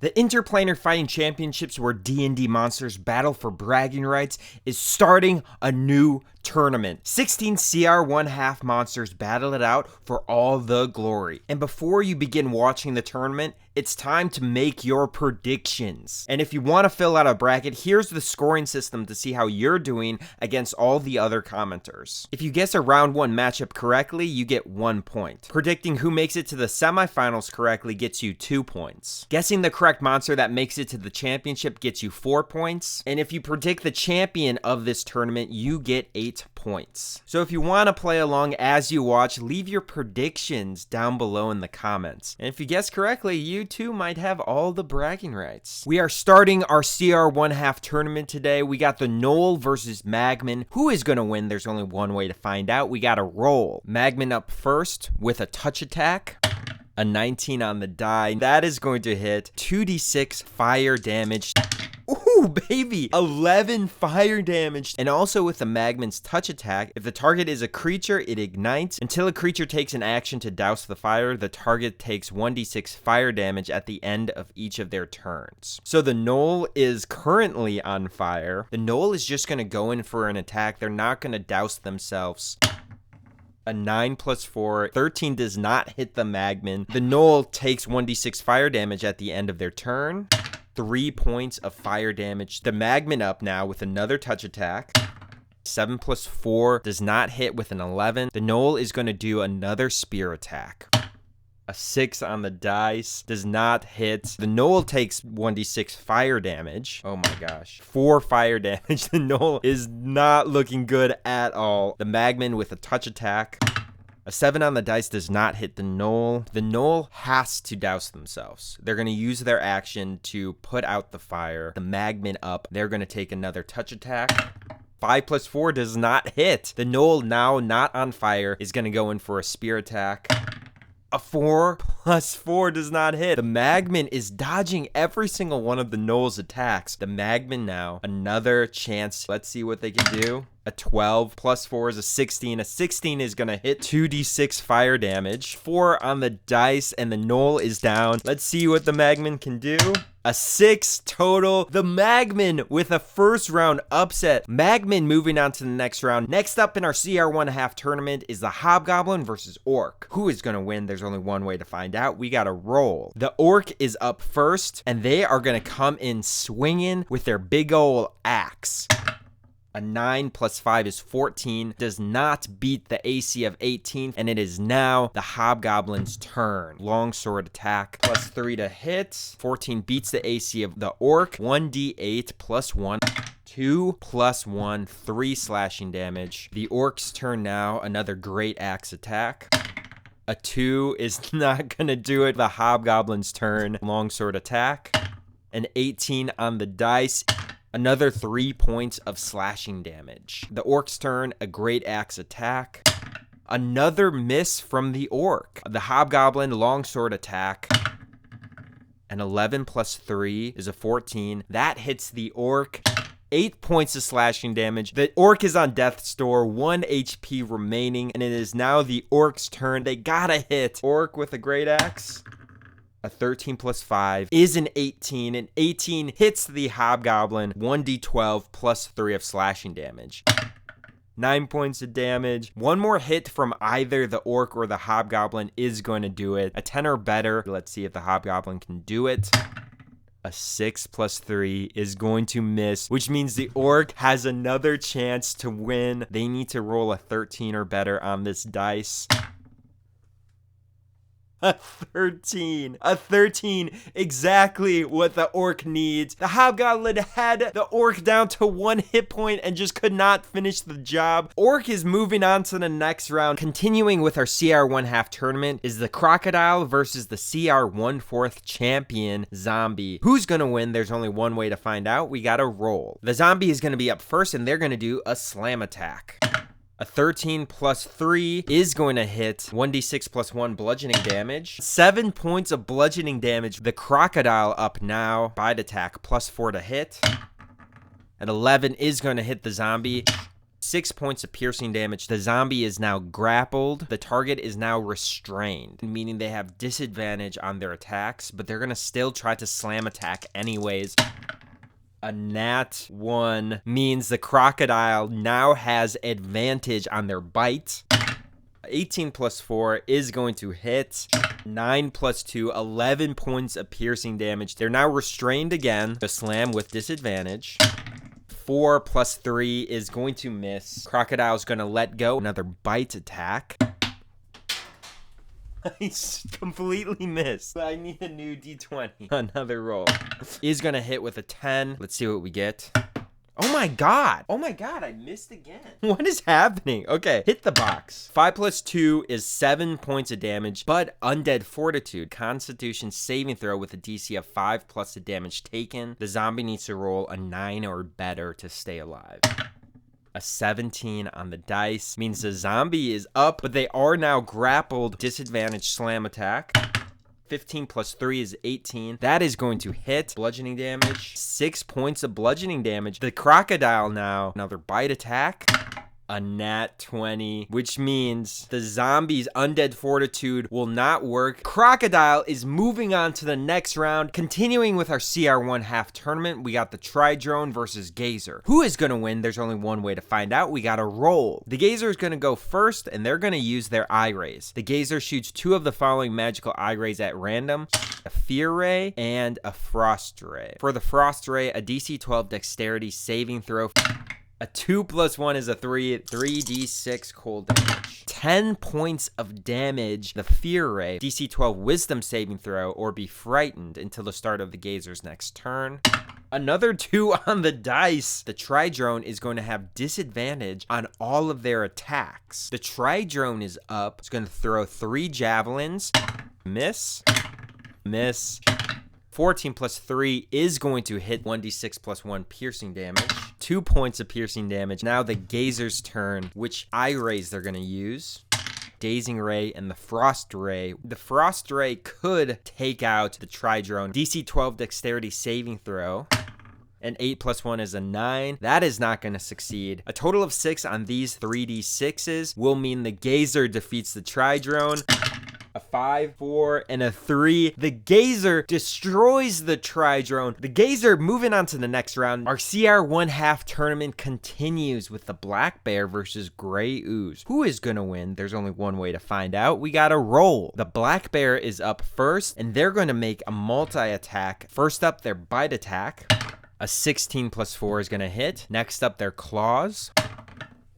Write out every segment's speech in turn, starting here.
The Interplanar Fighting Championships, where D&D monsters battle for bragging rights, is starting a new tournament. 16 CR 1/2 monsters battle it out for all the glory. And before you begin watching the tournament, it's time to make your predictions. And if you want to fill out a bracket, here's the scoring system to see how you're doing against all the other commenters. If you guess a round 1 matchup correctly, you get 1 point. Predicting who makes it to the semifinals correctly gets you 2 points. Guessing the correct monster that makes it to the championship gets you 4 points. And if you predict the champion of this tournament, you get 8 points. So if you want to play along as you watch, leave your predictions down below in the comments. And if you guess correctly, you too might have all the bragging rights. We are starting our CR 1/2 tournament today. We got the Null versus Magmin. Who is going to win? There's only one way to find out. We got to roll. Magmin up first with a touch attack. A 19 on the die. That is going to hit 2d6 fire damage. Ooh, baby, 11 fire damage. And also with the Magmin's touch attack, if the target is a creature, it ignites. Until a creature takes an action to douse the fire, the target takes 1d6 fire damage at the end of each of their turns. So the Null is currently on fire. The Null is just going to go in for an attack. They're not going to douse themselves. A 9 plus 4, 13 does not hit the Magmin. The Null takes 1d6 fire damage at the end of their turn. 3 points of fire damage. The Magmin up now with another touch attack. 7 plus 4 does not hit with an 11. The Null is going to do another spear attack. A 6 on the dice does not hit. The Null takes 1d6 fire damage. Oh my gosh. 4 fire damage. The Null is not looking good at all. The Magmin with a touch attack. A 7 on the dice does not hit the Null. The Null has to douse themselves. They're going to use their action to put out the fire. The Magmin up. They're going to take another touch attack. 5 plus 4 does not hit. The Null, now not on fire, is going to go in for a spear attack. A 4 plus 4 does not hit. The Magmin is dodging every single one of the Null's attacks. The Magmin now, another chance. Let's see what they can do. A 12 plus 4 is a 16. A 16 is going to hit 2d6 fire damage. 4 on the dice, and the Null is down. Let's see what the Magmin can do. A 6 total. The Magmin with a first round upset. Magmin moving on to the next round. Next up in our CR 1/2 tournament is the Hobgoblin versus Orc. Who is going to win? There's only one way to find out. We got to roll. The Orc is up first, and they are going to come in swinging with their big ol' axe. A 9 plus 5 is 14, does not beat the AC of 18, and it is now the Hobgoblin's turn. Longsword attack, plus 3 to hit. 14 beats the AC of the Orc. 1d8 plus 1. 2 plus 1, 3 slashing damage. The Orc's turn now, another great axe attack. A 2 is not gonna do it. The Hobgoblin's turn, longsword attack. An 18 on the dice. Another 3 points of slashing damage. The Orc's turn, a great axe attack. Another miss from the Orc. The Hobgoblin, longsword attack. An 11 plus 3 is a 14. That hits the Orc. 8 points of slashing damage. The Orc is on death's door, 1 HP remaining, and it is now the Orc's turn. They gotta hit. Orc with a great axe. A 13 plus 5 is an 18. An 18 hits the Hobgoblin. 1d12 plus 3 of slashing damage. 9 points of damage. One more hit from either the Orc or the Hobgoblin is going to do it. A 10 or better. Let's see if the Hobgoblin can do it. A 6 plus 3 is going to miss, which means the Orc has another chance to win. They need to roll a 13 or better on this dice. A 13. A 13. Exactly what the Orc needs. The Hobgoblin had the Orc down to 1 hit point and just could not finish the job. Orc is moving on to the next round. Continuing with our CR 1/2 tournament is the Crocodile versus the CR 1/4 champion Zombie. Who's gonna win? There's only one way to find out. We gotta roll. The Zombie is gonna be up first, and they're gonna do a slam attack. A 13 plus 3 is going to hit 1d6 plus 1 bludgeoning damage. 7 points of bludgeoning damage. The Crocodile up now. Bite attack plus 4 to hit. An 11 is going to hit the Zombie. 6 points of piercing damage. The zombie is now grappled. The target is now restrained, meaning they have disadvantage on their attacks, but they're going to still try to slam attack anyways. A nat 1 means the crocodile now has advantage on their bite. 18 plus 4 is going to hit. 9 plus 2, 11 points of piercing damage. They're now restrained again. The slam with disadvantage. 4 plus 3 is going to miss. Crocodile's going to let go. Another bite attack. I completely missed. I need a new d20. Another roll. Is going to hit with a 10. Let's see what we get. Oh my god. Oh my god, I missed again. What is happening? Okay, hit the box. 5 plus 2 is 7 points of damage, but Undead Fortitude. Constitution saving throw with a DC of 5 plus the damage taken. The zombie needs to roll a 9 or better to stay alive. A 17 on the dice means the zombie is up, but they are now grappled. Disadvantage slam attack. 15 plus 3 is 18. That is going to hit. Bludgeoning damage. 6 points of bludgeoning damage. The crocodile now. Another bite attack. A nat 20, which means the zombie's Undead Fortitude will not work. Crocodile is moving on to the next round. Continuing with our CR1 half tournament, we got the Tri-Drone versus Gazer. Who is going to win? There's only one way to find out. We got to roll. The Gazer is going to go first, and they're going to use their eye rays. The Gazer shoots 2 of the following magical eye rays at random: a Fear Ray and a Frost Ray. For the Frost Ray, a DC 12 Dexterity saving throw. A 2 plus 1 is a 3. 3d6 cold damage. 10 points of damage. The Fear Ray. DC 12 Wisdom saving throw, or be frightened until the start of the Gazer's next turn. Another 2 on the dice. The Tri-Drone is going to have disadvantage on all of their attacks. The Tri-Drone is up. It's going to throw 3 javelins. Miss. Miss. 14 plus 3 is going to hit. 1d6 plus 1 piercing damage. 2 points of piercing damage. Now the Gazer's turn. Which eye rays they're going to use? Dazing Ray and the Frost Ray. The Frost Ray could take out the Tri-Drone. DC 12 Dexterity saving throw. And 8 plus 1 is a 9. That is not going to succeed. A total of 6 on these 3d6s will mean the Gazer defeats the Tri-Drone. A 5, 4, and a 3. The Gazer destroys the Tri-Drone. The Gazer moving on to the next round. Our CR1 half tournament continues with the Black Bear versus Gray Ooze. Who is going to win? There's only one way to find out. We got to roll. The Black Bear is up first, and they're going to make a multi-attack. First up, their bite attack. A 16 plus 4 is going to hit. Next up, their claws.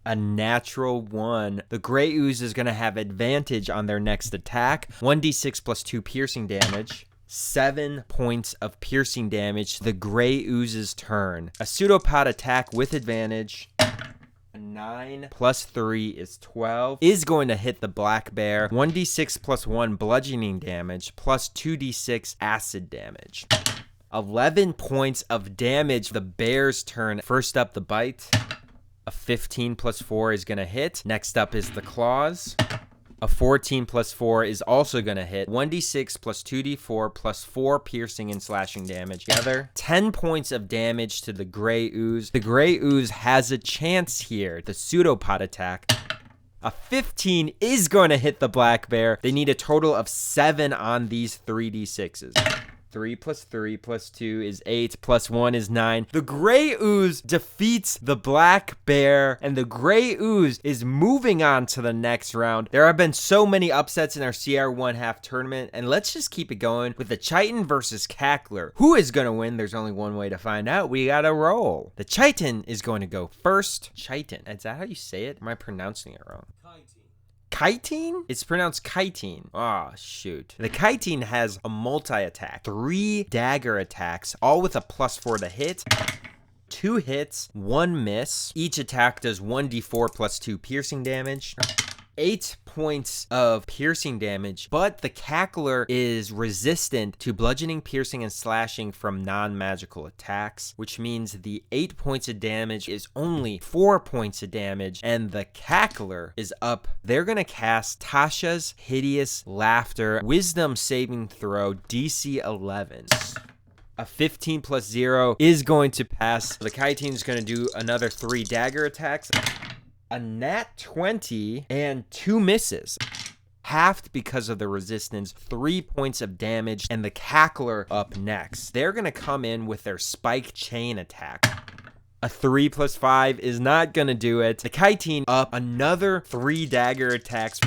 A natural 1. The Gray Ooze is going to have advantage on their next attack. 1d6 plus 2 piercing damage. 7 points of piercing damage. The Gray Ooze's turn. A pseudopod attack with advantage. A 9 plus 3 is 12. Is going to hit the Black Bear. 1d6 plus 1 bludgeoning damage plus 2d6 acid damage. 11 points of damage. The bear's turn. First up, the bite. A 15 plus 4 is going to hit. Next up is the claws. A 14 plus 4 is also going to hit. 1d6 plus 2d4 plus 4 piercing and slashing damage. Together, 10 points of damage to the Gray Ooze. The Gray Ooze has a chance here. The pseudopod attack. A 15 is going to hit the Black Bear. They need a total of 7 on these 3d6s. 3 plus 3 plus 2 is 8, plus 1 is 9. The Gray Ooze defeats the Black Bear, and the Gray Ooze is moving on to the next round. There have been so many upsets in our CR1 half tournament, and let's just keep it going with the Chitin versus Cackler. Who is going to win? There's only one way to find out. We got to roll. The Chitin is going to go first. Chitin. Is that how you say it? Or am I pronouncing it wrong? Chitin? It's pronounced chitin. Oh, shoot. The chitin has a multi-attack. 3 dagger attacks, all with a +4 to hit. 2 hits, 1 miss. Each attack does 1d4 plus 2 piercing damage. 8 points of piercing damage, but the Cackler is resistant to bludgeoning, piercing, and slashing from non-magical attacks, which means the 8 points of damage is only 4 points of damage, and the Cackler is up. They're gonna cast Tasha's Hideous Laughter, Wisdom saving throw, DC 11. A 15 plus 0 is going to pass. The Chitin is going to do another 3 dagger attacks. a nat 20, and 2 misses. Halved because of the resistance, 3 points of damage, and the Cackler up next. They're going to come in with their spike chain attack. A 3 + 5 is not going to do it. The Keteeth up another 3 dagger attacks.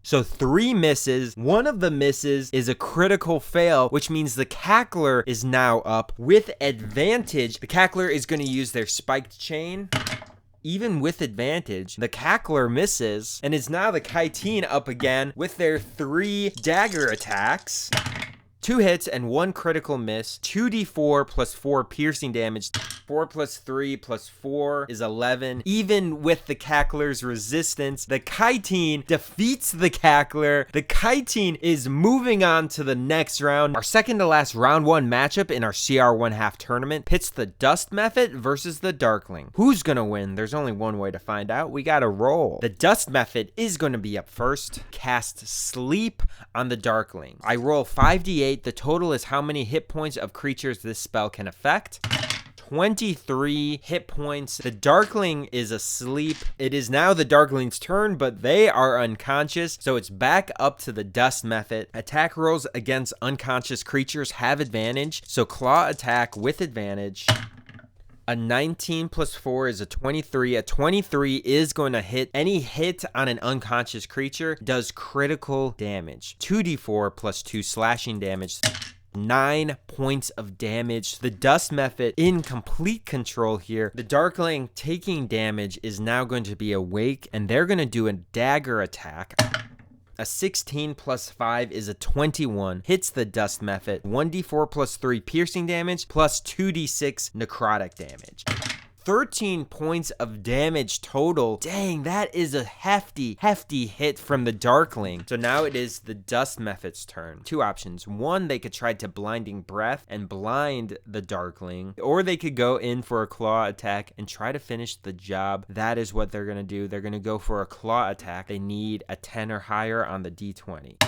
So 3 misses. One of the misses is a critical fail, which means the Cackler is now up with advantage. The Cackler is going to use their spiked chain. Even with advantage, the Cackler misses, and it's now the Keteeth up again with their 3 dagger attacks. 2 hits and 1 critical miss. 2d4 + 4 piercing damage. 4 + 3 + 4 is 11. Even with the Cackler's resistance, the Keteeth defeats the Cackler. The Keteeth is moving on to the next round. Our second to last round 1 matchup in our CR1/2 tournament pits the Dust Mephit versus the Darkling. Who's gonna win? There's only one way to find out. We gotta roll. The Dust Mephit is gonna be up first. Cast Sleep on the Darkling. I roll 5d8. The total is how many hit points of creatures this spell can affect. 23 hit points. The Darkling is asleep. It is now the Darkling's turn, but they are unconscious, so it's back up to the Dust Mephit. Attack rolls against unconscious creatures have advantage, so claw attack with advantage. A 19 + 4 is a 23. A 23 is going to hit. Any hit on an unconscious creature does critical damage. 2d4 + 2 slashing damage. 9 points of damage. The Dust Mephit in complete control here. The Darkling taking damage is now going to be awake, and they're going to do a dagger attack. A 16 + 5 is a 21. Hits the Dust Mephit. 1d4 + 3 piercing damage plus 2d6 necrotic damage. 13 points of damage total. Dang, that is a hefty hit from the Darkling. So now it is the Dust Mephit's turn. 2 options. 1, they could try to Blinding Breath and blind the Darkling, or they could go in for a claw attack and try to finish the job. That is what they're going to do. They're going to go for a claw attack. They need a 10 or higher on the d20.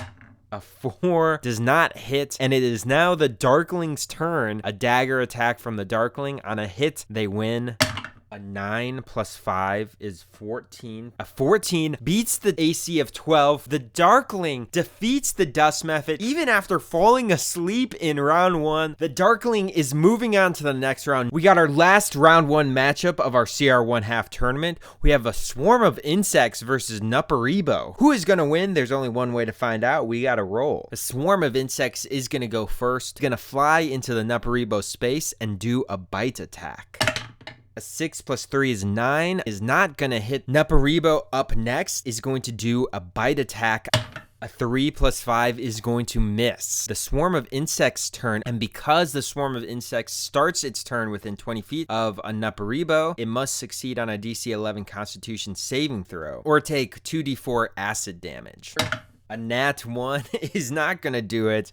A 4 does not hit, and it is now the Darkling's turn. A dagger attack from the Darkling. On a hit, they win. A 9 + 5 is 14. A 14 beats the AC of 12. The Darkling defeats the Dust Mephit even after falling asleep in round 1. The Darkling is moving on to the next round. We got our last round 1 matchup of our CR1/2 tournament. We have a Swarm of Insects versus Nupparibo. Who is going to win? There's only one way to find out. We got to roll. The Swarm of Insects is going to go first. It's going to fly into the Nupparibo space and do a bite attack. A 6 + 3 is 9, is not going to hit. Nupparibo up next is going to do a bite attack. A 3 + 5 is going to miss. The Swarm of Insects' turn, and because the Swarm of Insects starts its turn within 20 feet of a Nupparibo, it must succeed on a DC 11 Constitution saving throw, or take 2d4 acid damage. A nat 1 is not going to do it.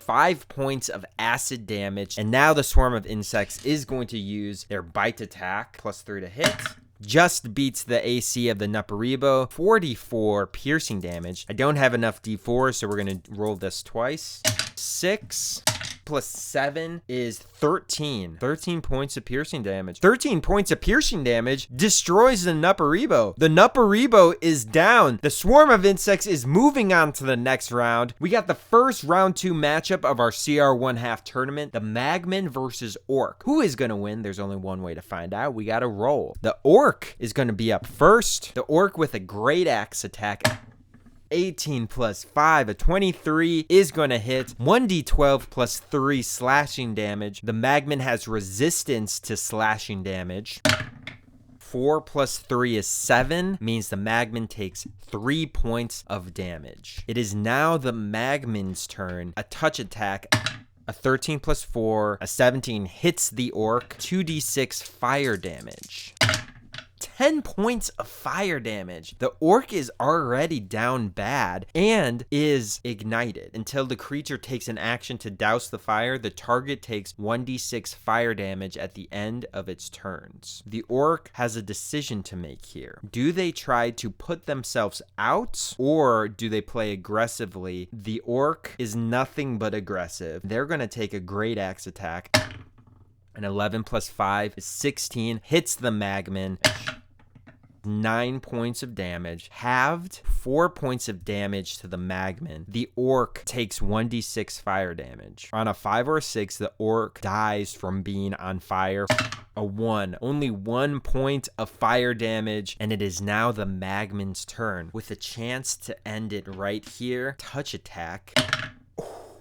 5 points of acid damage. And now the Swarm of Insects is going to use their bite attack. +3 to hit. Just beats the AC of the Nupparibo. 44 piercing damage. I don't have enough d4, so we're going to roll this twice. 6 + 7 is 13. 13 points of piercing damage. 13 points of piercing damage destroys the Nupparibo. The Nupparibo is down. The Swarm of Insects is moving on to the next round. We got the first round 2 matchup of our CR1/2 tournament. The Magmin versus Orc. Who is going to win? There's only one way to find out. We got to roll. The Orc is going to be up first. The Orc with a Great Axe attack. 18 + 5, a 23 is going to hit. 1d12 + 3 slashing damage. The Magmin has resistance to slashing damage. 4 + 3 is 7, means the Magmin takes 3 points of damage. It is now the Magmin's turn. A touch attack. A 13 + 4, a 17 hits the Orc. 2d6 fire damage. 10 points of fire damage. The Orc is already down bad and is ignited. Until the creature takes an action to douse the fire, the target takes 1d6 fire damage at the end of its turns. The Orc has a decision to make here. Do they try to put themselves out, or do they play aggressively? The Orc is nothing but aggressive. They're going to take a Great Axe attack. An 11 + 5 is 16. Hits the Magmin. 9 points of damage, halved 4 points of damage to the Magmin. The orc takes 1d6 fire damage. On a 5 or a 6, the orc dies from being on fire. A 1. Only 1 point of fire damage, and it is now the Magmin's turn with a chance to end it right here. Touch attack.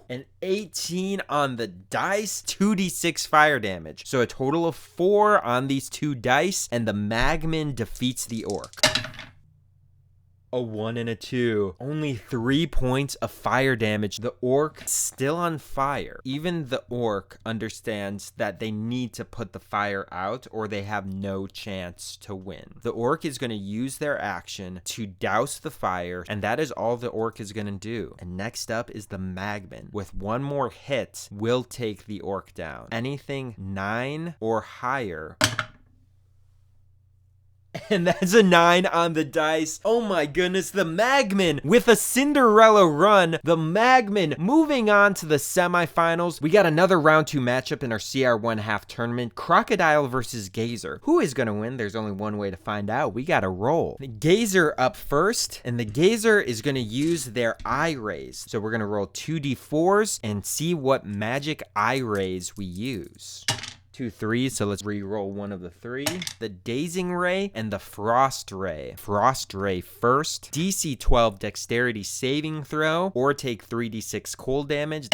An 18 on the dice, 2d6 fire damage. So a total of 4 on these 2 dice, and the Magmin defeats the orc. A 1 and a 2. Only 3 points of fire damage. The orc still on fire. Even the orc understands that they need to put the fire out or they have no chance to win. The orc is going to use their action to douse the fire, and that is all the orc is going to do. And next up is the Magmin. With 1 more hit, will take the orc down. Anything 9 or higher. And that's a 9 on the dice. Oh my goodness, the Magmin with a Cinderella run. The Magmin moving on to the semifinals. We got another round 2 matchup in our CR1 half tournament. Crocodile versus Gazer. Who is going to win? There's only one way to find out. We got to roll. The Gazer up first, and the Gazer is going to use their eye rays. So we're going to roll 2d4s and see what magic eye rays we use. 2 3s, so let's re-roll one of the 3. The Dazing Ray and the Frost Ray. Frost Ray first. DC 12 dexterity saving throw, or take 3d6 cold damage.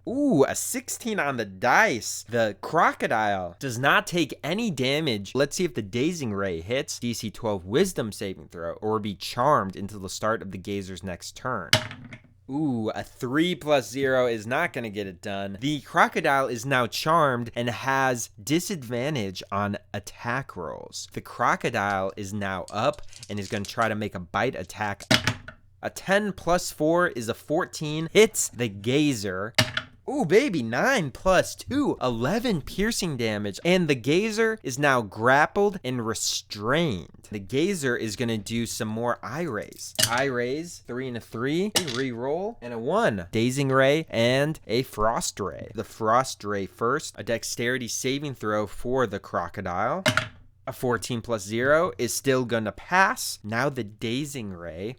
Ooh, a 16 on the dice. The Crocodile does not take any damage. Let's see if the Dazing Ray hits. DC 12 wisdom saving throw, or be charmed until the start of the Gazer's next turn. Ooh, a 3 + 0 is not going to get it done. The Crocodile is now charmed and has disadvantage on attack rolls. The Crocodile is now up and is going to try to make a bite attack. A 10 + 4 is a 14. Hits the Gazer. Ooh, baby, 9 + 2, 11 piercing damage. And the Gazer is now grappled and restrained. The Gazer is going to do some more eye rays. Eye rays, 3 and a 3, re-roll, and a 1. Dazing Ray and a Frost Ray. The Frost Ray first, a dexterity saving throw for the Crocodile. A 14 + 0 is still going to pass. Now the Dazing Ray.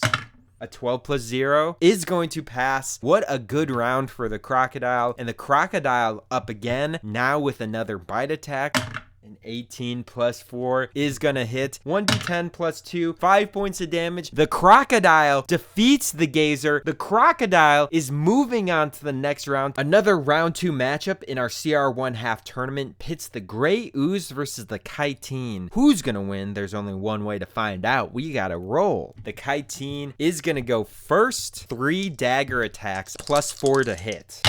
A 12 + 0 is going to pass. What a good round for the Crocodile. And the Crocodile up again, now with another bite attack. An 18 + 4 is gonna hit. 1d10 + 2, 5 points of damage. The Crocodile defeats the Gazer. The Crocodile is moving on to the next round. Another round 2 matchup in our CR1 half tournament pits the Gray Ooze versus the Keteeth. Who's gonna win? There's only one way to find out. We gotta roll. The Keteeth is gonna go first. 3 dagger attacks + 4 to hit.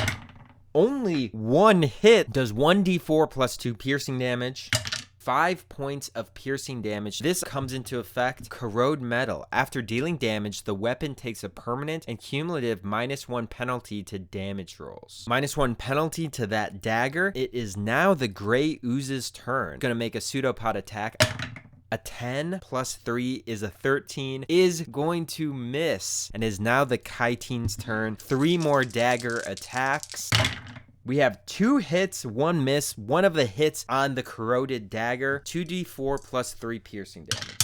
Only 1 hit, does 1d4 + 2 piercing damage. 5 points of piercing damage. This comes into effect. Corrode metal. After dealing damage, the weapon takes a permanent and cumulative -1 penalty to damage rolls. -1 penalty to that dagger. It is now the Gray Ooze's turn. Gonna make a pseudopod attack. A 10 + 3 is a 13, is going to miss, and is now the Keteeth's turn. 3 more dagger attacks. We have 2 hits, 1 miss. One of the hits on the corroded dagger. 2d4 + 3 piercing damage.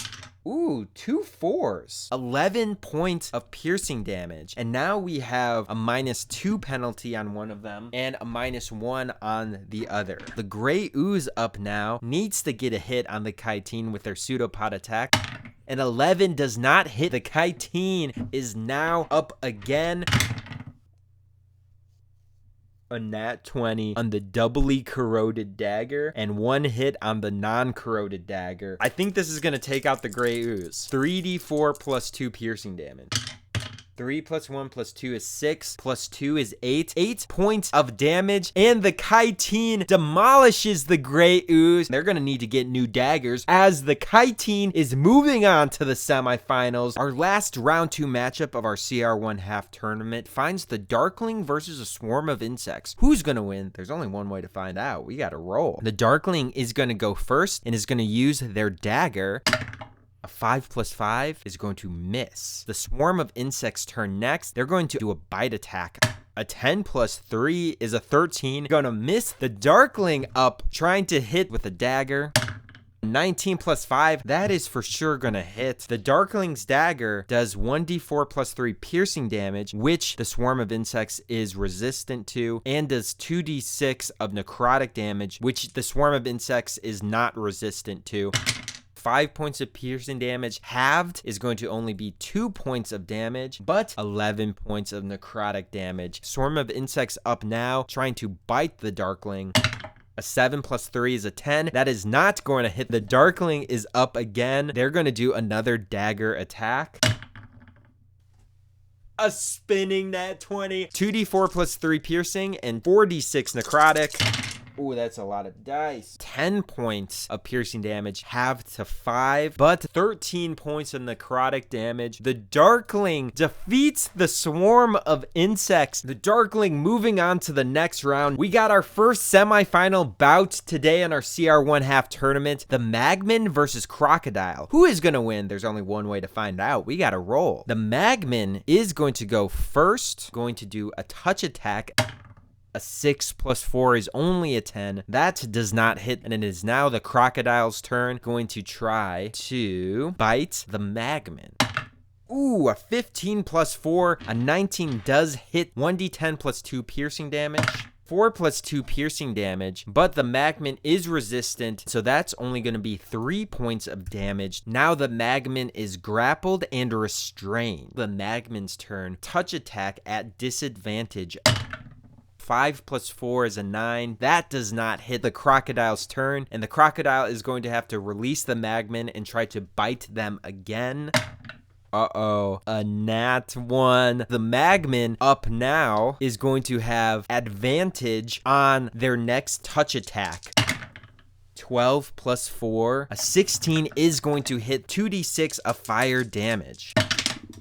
Ooh, 2 4s. 11 points of piercing damage. And now we have a -2 penalty on one of them and a -1 on the other. The Gray Ooze up now needs to get a hit on the Keteeth with their pseudopod attack. An 11 does not hit. The Keteeth is now up again. A nat 20 on the doubly corroded dagger and 1 hit on the non-corroded dagger. I think this is going to take out the Gray Ooze. 3d4 + 2 piercing damage. 3 + 1 + 2 is 6, + 2 is 8. 8 points of damage, and the Keteeth demolishes the Gray Ooze. They're going to need to get new daggers as the Keteeth is moving on to the semifinals. Our last round 2 matchup of our CR1 half tournament finds the Darkling versus a swarm of insects. Who's going to win? There's only one way to find out. We got to roll. The Darkling is going to go first and is going to use their dagger. A 5 + 5 is going to miss. The swarm of insects turn next. They're going to do a bite attack. A 10 + 3 is a 13. Gonna miss. The Darkling up, trying to hit with a dagger. 19 plus 5, that is for sure gonna hit. The Darkling's dagger does 1d4 plus 3 piercing damage, which the swarm of insects is resistant to, and does 2d6 of necrotic damage, which the swarm of insects is not resistant to. 5 points of piercing damage. Halved is going to only be 2 points of damage, but 11 points of necrotic damage. Swarm of insects up now, trying to bite the Darkling. A 7 plus 3 is a 10. That is not going to hit. The Darkling is up again. They're going to do another dagger attack. A spinning nat 20. 2d4 plus 3 piercing and 4d6 necrotic. Ooh, that's a lot of dice. 10 points of piercing damage, halved to 5, but 13 points of necrotic damage. The Darkling defeats the swarm of insects. The Darkling moving on to the next round. We got our first semifinal bout today in our CR1/2 tournament. The Magmin versus Crocodile. Who is going to win? There's only one way to find out. We got to roll. The Magmin is going to go first, going to do a touch attack. A 6 plus 4 is only a 10. That does not hit, and it is now the Crocodile's turn. Going to try to bite the Magmin. Ooh, a 15 plus 4. A 19 does hit. 1d10 plus 2 piercing damage. 4 plus 2 piercing damage, but the Magmin is resistant, so that's only going to be 3 points of damage. Now the Magmin is grappled and restrained. The Magmin's turn. Touch attack at disadvantage. 5 plus 4 is a 9. That does not hit. The Crocodile's turn, and the Crocodile is going to have to release the Magmin and try to bite them again. Uh-oh, a nat 1. The Magmin up now is going to have advantage on their next touch attack. 12 plus 4, a 16 is going to hit. 2d6 of fire damage.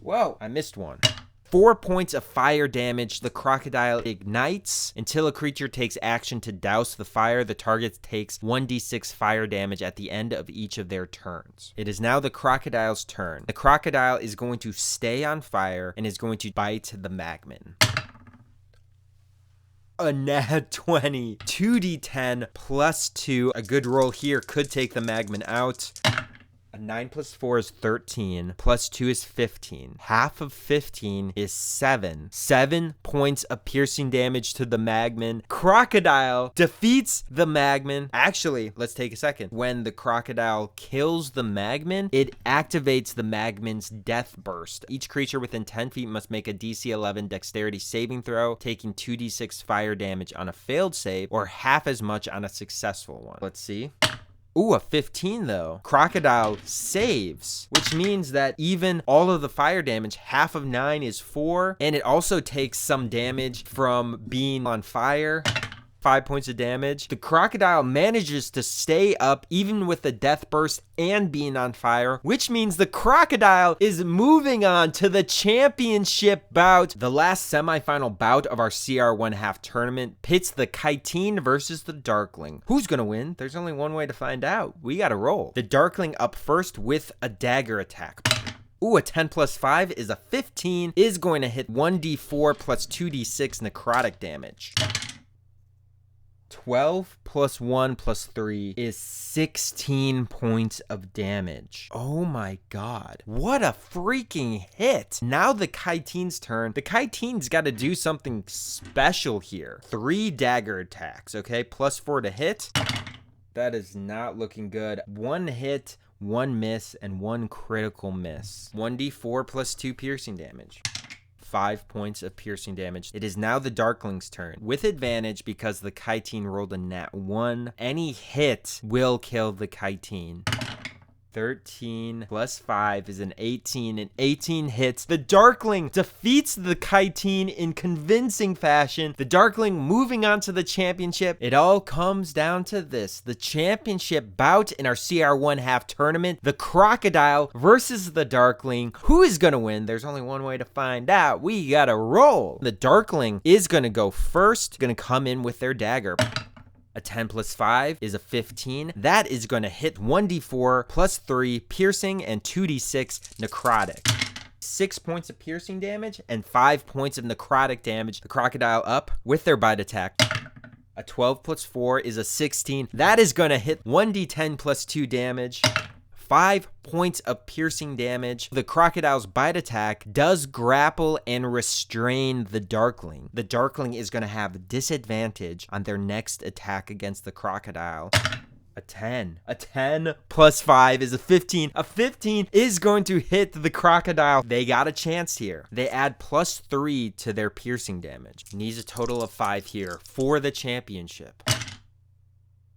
Whoa, I missed one. 4 points of fire damage. The Crocodile ignites. Until a creature takes action to douse the fire, the target takes 1d6 fire damage at the end of each of their turns. It is now the Crocodile's turn. The Crocodile is going to stay on fire and is going to bite the Magmin. A nat 20. 2d10 plus 2. A good roll here could take the Magmin out. A 9 plus 4 is 13, plus 2 is 15. Half of 15 is 7. 7 points of piercing damage to the Magmin. Crocodile defeats the Magmin. Actually, let's take a second. When the Crocodile kills the Magmin, it activates the Magmin's death burst. Each creature within 10 feet must make a DC 11 dexterity saving throw, taking 2d6 fire damage on a failed save, or half as much on a successful one. Let's see. Ooh, a 15 though. Crocodile saves, which means that even all of the fire damage, half of 9 is 4, and it also takes some damage from being on fire. 5 points of damage. The Crocodile manages to stay up even with the death burst and being on fire, which means the Crocodile is moving on to the championship bout. The last semifinal bout of our CR1/2 tournament pits the Keteeth versus the Darkling. Who's gonna win? There's only one way to find out. We gotta roll. The Darkling up first with a dagger attack. Ooh, a 10 plus 5 is a 15, is going to hit 1d4 plus 2d6 necrotic damage. 12 plus 1 plus 3 is 16 points of damage. Oh my god. What a freaking hit. Now the Keteeth's turn. The Keteeth's got to do something special here. 3 dagger attacks, okay? Plus 4 to hit. That is not looking good. 1 hit, 1 miss, and 1 critical miss. 1d4 plus 2 piercing damage. 5 points of piercing damage. It is now the Darkling's turn. With advantage because the Keteeth rolled a nat 1. Any hit will kill the Keteeth. 13 plus 5 is an 18, and 18 hits. The Darkling defeats the Keteeth in convincing fashion. The Darkling moving on to the championship. It all comes down to this. The championship bout in our CR1/2 tournament. The Crocodile versus the Darkling. Who is going to win? There's only one way to find out. We gotta roll. The Darkling is going to go first. Going to come in with their dagger. A 10 plus 5 is a 15. That is going to hit 1d4 plus 3 piercing and 2d6 necrotic. 6 points of piercing damage and 5 points of necrotic damage. The Crocodile up with their bite attack. A 12 plus 4 is a 16. That is going to hit 1d10 plus 2 damage. 5 points of piercing damage. The Crocodile's bite attack does grapple and restrain the Darkling. The Darkling is going to have disadvantage on their next attack against the Crocodile. A 10. A 10 plus 5 is a 15. A 15 is going to hit the Crocodile. They got a chance here. They add plus 3 to their piercing damage. Needs a total of 5 here for the championship.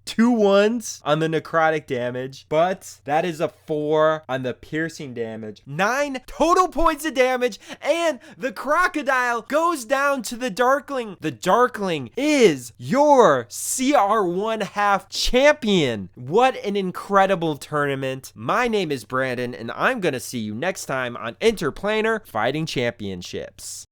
2 ones on the necrotic damage, but that is a 4 on the piercing damage. 9 total points of damage, and the Crocodile goes down to the Darkling. The Darkling is your CR1 half champion. What an incredible tournament. My name is Brandon, and I'm gonna see you next time on Interplanar Fighting Championships.